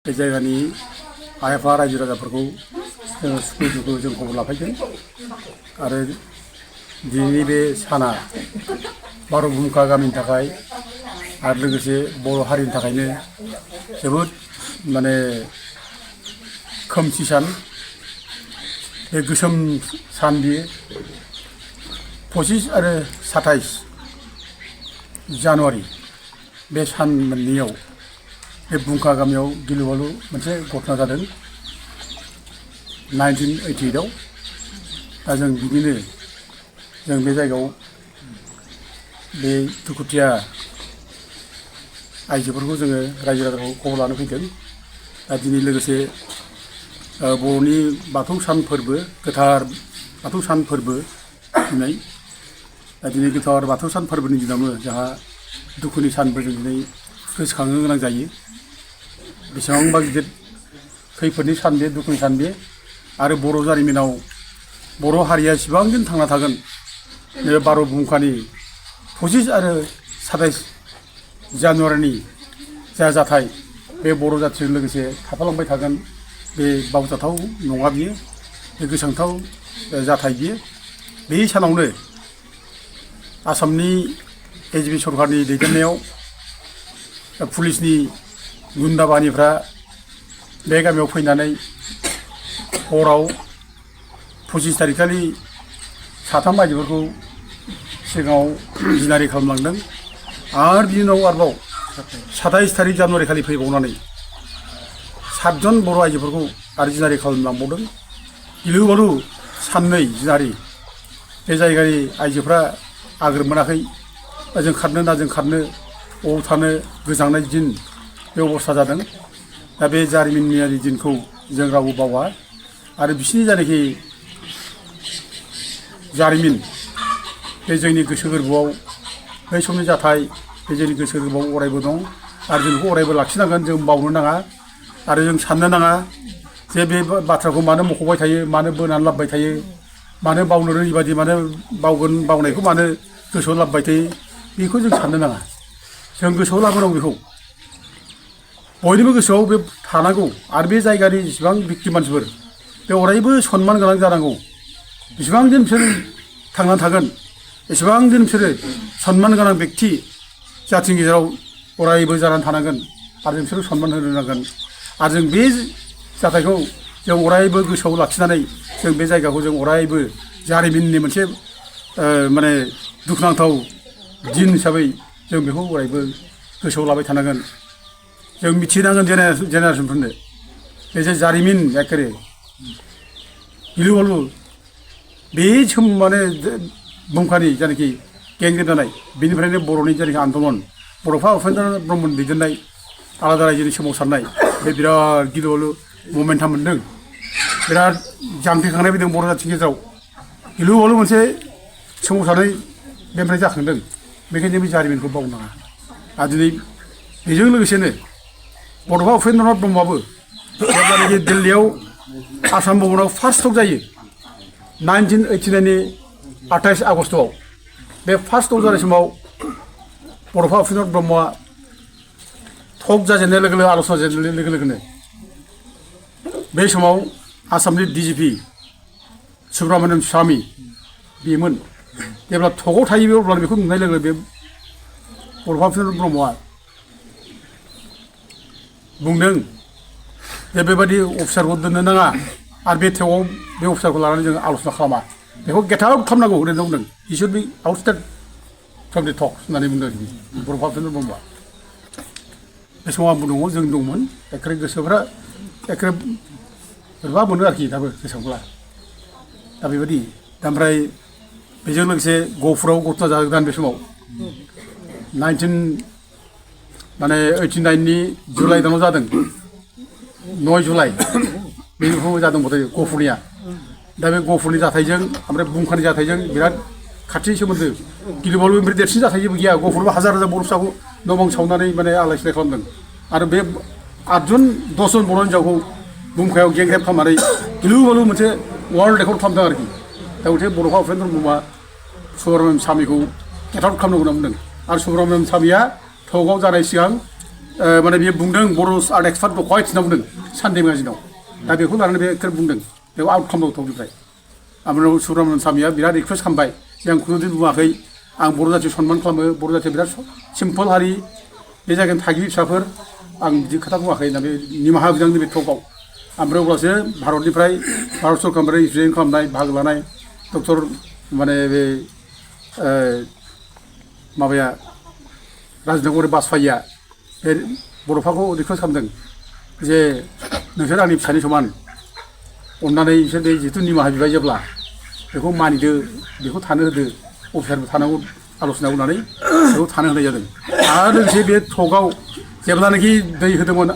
बे जायगानि आइ आफा रायजो राजाफोरखौ जोङो सुखु दुखु जों खबर लाफैगोन आरो दिनैनि बे साना बारहुंखा गामिनि थाखाय आरो लोगोसे बर' हारिनि थाखायनो जोबोद माने खोमसि सान बे गोसोम सान बियो 25 आरो 27 जानुवारि बे सान मोननैयाव बे बुंखा गामियाव गिलु बालु मोनसे घटना जादों 1988 आव दा जों बिदिनो जों बे जायगायाव बे दुखुथिया आइजोफोरखौ जोङो रायजो राजाखौ खबर लानो फैदों दा दिनै लोगोसे बर'नि बाथौ सान फोरबो गोथार बाथौ सान फोरबो दिनै दा दिनै गोथार बाथौ सान फोरबोनि दिनावनो जोंहा दुखुनि सानबो जों दिनै गोसोखांनो गोनां जायो बेसेबांबा गिदिर खैफोदनि सान बे दुखुनि सान बे आरो बर' जारिमिनाव बर' हारिया एसेबां दिन थांना थागोन बे बारहुंखानि 25 आरो 27 जानुवारिनि जा जाथाय बे बर' जाथिजों लोगोसे थाफालांबाय थागोन बे बावजाथाव नङा बियो बे गोसोखांथाव जाथाय बियो बे सानावनो आसामनि एजिपि सरकारनि दैदेननायाव पुलिसनि गुन्दा बाहिनिफ्रा बे गामियाव फैनानै हराव 25 थारिखखालि साथाम आइजोफोरखौ सिगाङाव जिनाहारि खालामलांदों आरो बिनि उनाव आरोबाव 27 थारिख जानुवारि खालि फैबावनानै 7 जन बर' आइजोफोरखौ आरो जिनाहारि खालामलांबावदों गिलु बालु साननै जिनाहारि बे जायगानि आइजोफ्रा आगोर मोनाखै जों खारनो ना जों खारनो बबाव थानो गोजांनाय दिन बे अबस्था जादों दा बे जारिमिनारि दिनखौ जों रावबो बावा आरो बिसिनि जायनाखि जारिमिन बे जोंनि गोसो गोरबोआव बै समनि जाथाय बे जोंनि गोसो गोरबोआव अरायबो दं आरो जों बेखौ अरायबो लाखिनांगोन जों बावनो नाङा आरो जों साननो नाङा जे बे बाथ्राखौ मानो मख'बाय थायो मानो बोनानै लाबोबाय थायो मानो बावनो रोङि बादि मानो बावगोन बावनायखौ मानो गोसोआव लाबोबाय थायो बेखौ जों साननो नाङा जों गोसोआव लाबोनांगौ बेखौ बयनिबो गोसोआव बे थानांगौ आरो बे जायगानि जेसेबां बिक्ति मानसिफोर बे अरायबो सनमान गोनां जानांगौ बेसेबां दिन बिसोर थांनानै थागोन एसेबां दिन बिसोरो सनमान गोनां बेक्ति जाथिनि गेजेराव अरायबो जानानै थानांगोन आरो जों बिसोरखौ सनमान होनो नांगोन आरो जों बे जाथायखौ जों अरायबो गोसोआव लाखिनानै जों बे जायगाखौ जों अरायबो जारिमिननि मोनसे माने दुखुनांथाव दिन हिसाबै जों बेखौ अरायबो गोसोआव लाबाय थानांगोन जों मिथिनांगोन जेनेरेसनफोरनो बे जे जारिमिन एखेबारे गिलु बालु बे माने बुंखानि जायनाखि गेंग्रेब जानाय बेनिफ्रायनो बर'नि जायनाखि आन्दलन बड'फा उपेन्द्र ब्रह्मनि दैदेननाय आलादा रायजोनि सोमावसारनाय बे बिराद गिलु बालु ममेन्टाम मोन्दों बिराद जांख्रिखांनाय फैदों बर' जाथिनि गेजेराव गिलु बालु मोनसे सोमावसारनाय बेनिफ्राय जाखांदों बेखायनो बे जारिमिनखौ बावनाङा आरो दिनै बेजों लोगोसेनो बड'फा उपेन्द्रनाथ ब्रह्मआबो जेब्लानाखि दिल्लीयाव आसाम भवनाव फार्स्ट टक जायो 1989नि 28 आगस्टआव बे फार्स्ट टक जानाय समाव बड'फा उपेन्द्रनाथ ब्रह्मआ टक जाजेननाय लोगो लोगो आल'सना जाजेननाय लोगो लोगोनो बे समाव आसामनि DGP सुब्रमण्यम स्वामी बेमोन जेब्ला टकआव थायो अब्ला बेखौ नुनाय लोगो बे बड'फा उपेन्द्रनाथ ब्रह्मआ बुंदों जे बेबायदि अफिसारखौ दोननो नाङा आरो बे टकआव बे अफिसारखौ लानानै जों आल'सना खालामा बेखौ गेट आउट खालामनांगौ होननानै बुंदों he should be ousted from the talk होननानै बुंदों बड'फा उपेन्द्रनाथ ब्रह्मआ बे समाव आंबो दङ जों दंमोन एखेबारे गोसोफ्रा एखेबारे बोरैबा मोनो आरोखि दाबो गोसोआवब्ला दा बेबायदि ओमफ्राय बेजों लोगोसे गहपुराव घटना जागोदान बे समाव 89नि जुलाइ दानाव जादों 9 जुलाइ बेनिफ्राय जादों बोथोर गहपुरनिया दा बे गहपुरनि जाथायजों ओमफ्राय बुंखानि जाथायजों बिराद खाथि सोमोन्दो गिलु बालु ओमफ्राय देरसिन जाथाय जेबो गैया गहपुराव हाजार हाजार बर' फिसाखौ न' बां सावनानै माने आलाय सिलाय खालामदों आरो बे 8 जन 10 जन बर' हिन्जावखौ बुंखायाव गेंग्रेब खालामनानै गिलु बालु मोनसे वर्ल्ड रेकर्ड खालामदों आरोखि दा गथे बड'फा उपेन्द्र ब्रह्मआ सुब्रमण्यम स्वामीखौ गेट आउट खालामनांगौ होनना बुंदों आरो सुब्रमण्यम स्वामीया टकआव जानाय सिगां माने बियो बुंदों बर' आर्ट एक्सपार्ट बहाय थिना बुंदों सानदे मेगाजिनाव दा बेखौ लानानै बेखौ बुंदों बेखौ आउट खालामदों टपनिफ्राय ओमफ्राय सुब्रमण्यम स्वामिया बिराद रिकुवेस्ट खालामबाय जे आं खुनुदिन बुङाखै आं बर' जाथिखौ सनमान खालामो बर' जाथिया बिराद सिम्पोल हारि बे जायगानि थागिबि फिसाफोर आं बिदि खोथा बुङाखै होनना बे निमाहा बिदां नैबे टकआव ओमफ्राय अब्लासो भारतनिफ्राय भारत सरकारनिफ्राय रिप्रेजेन्ट खालामनाय बाहागो लानाय डक्टर माने बे माबाया राजनाथ गौरी बाजपायिया बे बड'फाखौ रिकुवेस्ट खालामदों जे नोंसोर आंनि फिसानि समान अननानै बिसोर बे जिथु निमाहा बिबाय जेब्ला बेखौ मानिदो बेखौ थानो होदो अफिसारबो थानांगौ आल'सना होनानै बेखौ थानो होनाय जादों आरो लोगोसे बे टकआव जेब्लानाखि दै होदोंमोन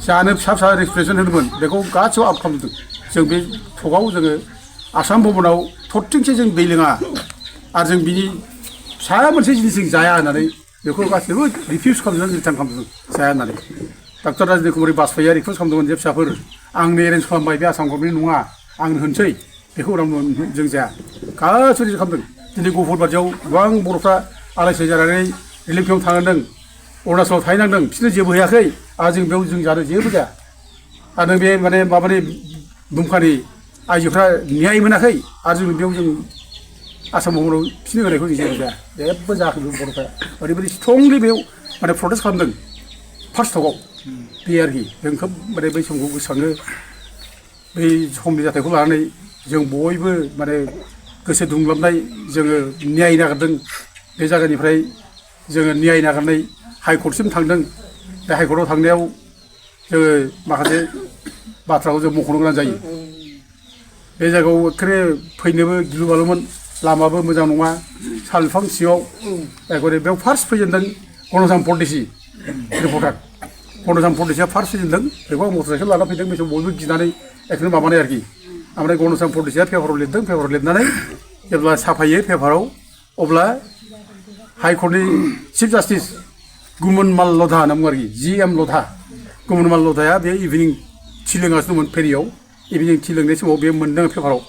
जानो फिसा फिसा रिप्रेजेन्ट होदोंमोन बेखौ गासैबो आउट खालामदों जों बे टकआव जोङो आसाम भबनाव थरथिंसे जों दै लोङा आरो जों बिनि फिसा मोनसे जिनिस जों जाया होननानै बेखौ गासैबो रिफिउज खालामदों रिटार्न खालामदों जाया होननानै डक्टर राजनाथ गौरी बाजपायिया रिकुवेस्ट खालामदोंमोन जे फिसाफोर आंनो एरेन्ज खालामबाय बे आसाम गभर्नमेन्ट नङा आंनो होनसै बेखौ उनाव जों जाया गासैबो रिजेक्ट खालामदों दिनै गफुरबादियाव गोबां बर'फ्रा आलाय सिलाय जानानै रिलिफ केम्पआव थांनांदों अरुणाचलाव थाहैनांदों बिसोरनो जेबो हैयाखै आरो जों बेयाव जों जानो जेबो जाया आरो बे माने माबानि दुमखानि आइजोफ्रा न्याय मोनाखै आरो जों बेयाव जों आसाम भबनाव बिसोरनो होनायखौ जों जेबो जाया जेबो जायाखै बे बर'फ्रा ओरैबायदि स्ट्रंलि बेयाव माने प्रटेस्ट खालामदों फार्स्ट टकआव बे आरोखि जों खोब माने बै समखौ गोसोखाङो बै समनि जाथायखौ लानानै जों बयबो माने गोसो दुंग्लाबनाय जोङो न्याय नागिरदों बे जायगानिफ्राय जोङो न्याय नागिरनाय हाइकर्टसिम थांदों बे हाइकर्टआव थांनायाव जोङो माखासे बाथ्राखौ जों मख'नो गोनां जायो बे जायगायाव एखेबारे फैनोबो गिलु बालुमोन लामाबो मोजां नङा साल बिफां सिङाव एखेबारे बेयाव फार्स्ट फैजेनदों गणसाम परदेसि रिपर्टार गणसाम परदेसिया फार्स्ट फैजेनदों बेखौ आं मटर साइकेल लाना फैदों बे समाव बयबो गिनानै एखेबारे माबानाय आरोखि ओमफ्राय गणसाम परदेसिया पेपाराव लिरदों पेपाराव लिरनानै जेब्ला साफायो पेपाराव अब्ला हाइकर्टनि चिफ जास्टिस गुमनमाल लधा होनना बुङो आरोखि GM लधा गुमनमाल लधाया बे इभिनिं टि लोंगासिनो दंमोन फेरियाव इभिनिं टि लोंनाय समाव बे मोन्दों पेपाराव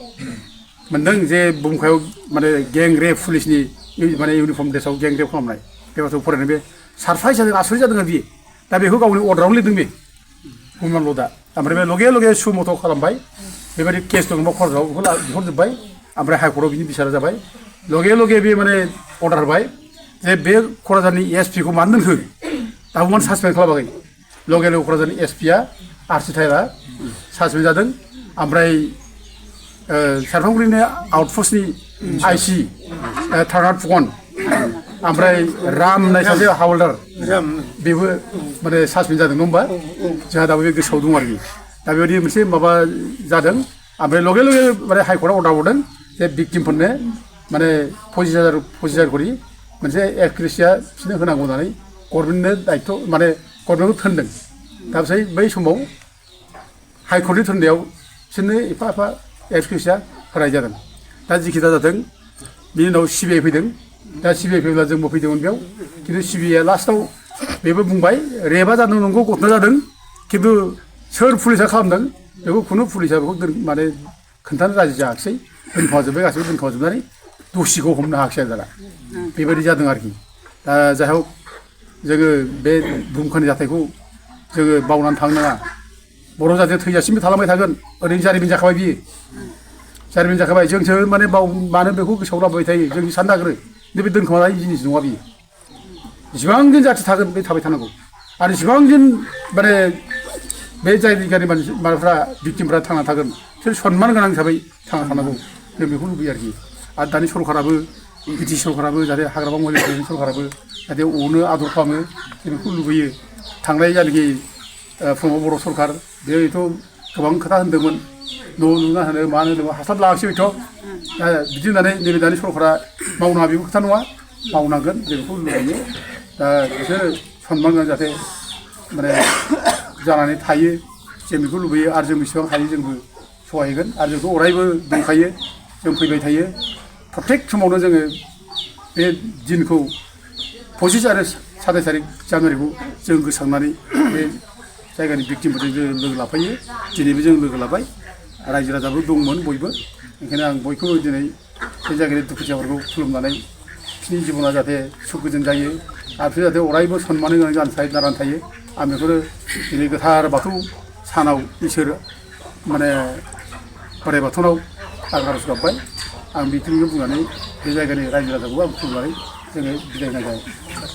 मोन्दों जे बुहुमखायाव माने गें रेप पुलिसनि माने इउनिफर्म ड्रेसाव गें रेप खालामनाय बे बाथ्राखौ फरायनाय बे सारप्राइज जादों आसुरित जादों आरो बियो दा बेखौ गावनि अर्डारावनो लिरदों बे गुमनमाल लधा ओमफ्राय बे लगे लगे सुमथ' खालामबाय बेबायदि केस दंबा कर्टआव बेखौ बिहरजोब्बाय ओमफ्राय हाइकर्टआव बिनि बिसारा जाबाय लगे लगे बे माने अर्डार होबाय जे बे क'क्राझारनि SP खौ मानो दोनखो दाबो मानो सासपेन्ड खालामाखै लगे लगे क'क्राझारनि SPआ आरसि टाइरा सासपेन्ड जादों ओमफ्राय सेरफांगुरिनि आउटपस्टनि IC थार्नाट फुकन ओमफ्राय राम होननाय सासे हावलदार बेबो माने सासपेन्ड जादों नङा होमबा जोंहा दाबो बे गोसोआव दं आरोखि दा बेबायदि मोनसे माबा जादों ओमफ्राय लगे लगे माने हाइकर्टआव अर्डार हरदों जे भिक्टिमफोरनो माने 25,000 करि मोनसे एक्ट्रेसिया बिसोरनो होनांगौ होननानै गभर्नमेन्टनो दायित्व माने गभर्नमेन्टखौ थोनदों दा बै समाव हाइकर्टनि थोननायाव बिसोरनो एफा एफा एक्ट्रेसिया होनाय जादों दा जिखि दा जादों बिनि उनाव CBI फैदों दा CBI फैब्ला जोंबो फैदोंमोन बेयाव खिन्थु CBIआ लास्टआव बेबो बुंबाय रेपआ जादों नंगौ घटना जादों खिन्थु सोर पुलिसा खालामदों बेखौ खुनु पुलिसा बेखौ माने खोन्थानो राजि जायाखिसै दोनखोमाजोब्बाय गासैबो दोनखोमाजोबनानै दसिखौ हमनो हायाखिसै आरो दाना बेबायदि जादों आरोखि दा जाय हक जोङो बे बुहुमखानि जाथायखौ जोङो बावनानै थांनो नाङा बर' जाथिया थैजासिमबो थालांबाय थागोन ओरैनो जारिमिन जाखाबाय बियो जारिमिन जाखाबाय जोंसो माने मानो बेखौ गोसोआव लाबोबाय थायो जों साननो नागिरो बे दोनखोमानाय जिनिस नङा बियो जेसेबां दिन जाथि थागोन बे थाबाय थानांगौ आरो जेसेबां दिन माने बे जायगानि मानसिफ्रा भिक्टिमफ्रा थांना थागोन बिसोर सनमान गोनां हिसाबै थांना थानांगौ जों बेखौ लुबैयो आरोखि आरो दानि सरकाराबो BTC सरकाराबो जाहाथे हाग्रामा महिलाफोरनि सरकाराबो जाहाथे अनो आदर खालामो जों बेखौ लुबैयो थांनाय जायनाखि प्रमद बर' सरकार बेथ' गोबां खोथा होनदोंमोन न' लुना होनो मानो होनो हास्लाब लागासै हयथ' दा बिदि होननानै नैबे दानि सरकारा मावनाङा बेबो खोथा नङा मावनांगोन जों बेखौ लुबैयो दा बिसोर सनमान गोनां जाहाथे माने जानानै थायो जों बेखौ लुबैयो आरो जों बेसेबां हायो जोंबो सहायगोन आरो जोंथ' अरायबो दंखायो जों फैबाय थायो प्रत्येक समावनो जोङो बे दिनखौ 25 आरो 27 जानुवारिखौ जों गोसोखांनानै बे जायगानि भिक्टिमफोरजों जों लोगो लाफायो दिनैबो जों लोगो लाबाय रायजो राजाबो दंमोन बयबो ओंखायनो आं बयखौबो दिनै बे जायगानि दुखुथियाफोरखौ खुलुमनानै बिसोरनि जिबना जाहाथे सुख गोजोन जायो आरो जाहाथे अरायबो सन्मानो गोनां जानानै थायो आं बेखौनो दिनै गोथार बाथौ सानाव इसोर माने बोराइ बाथौनाव आं आरज गाबबाय आं बेखिनिखौ बुंनानै बे जायगानि रायजो राजाखौबो आं खुलुमनानै जोङो बिदाय होनाय जाबाय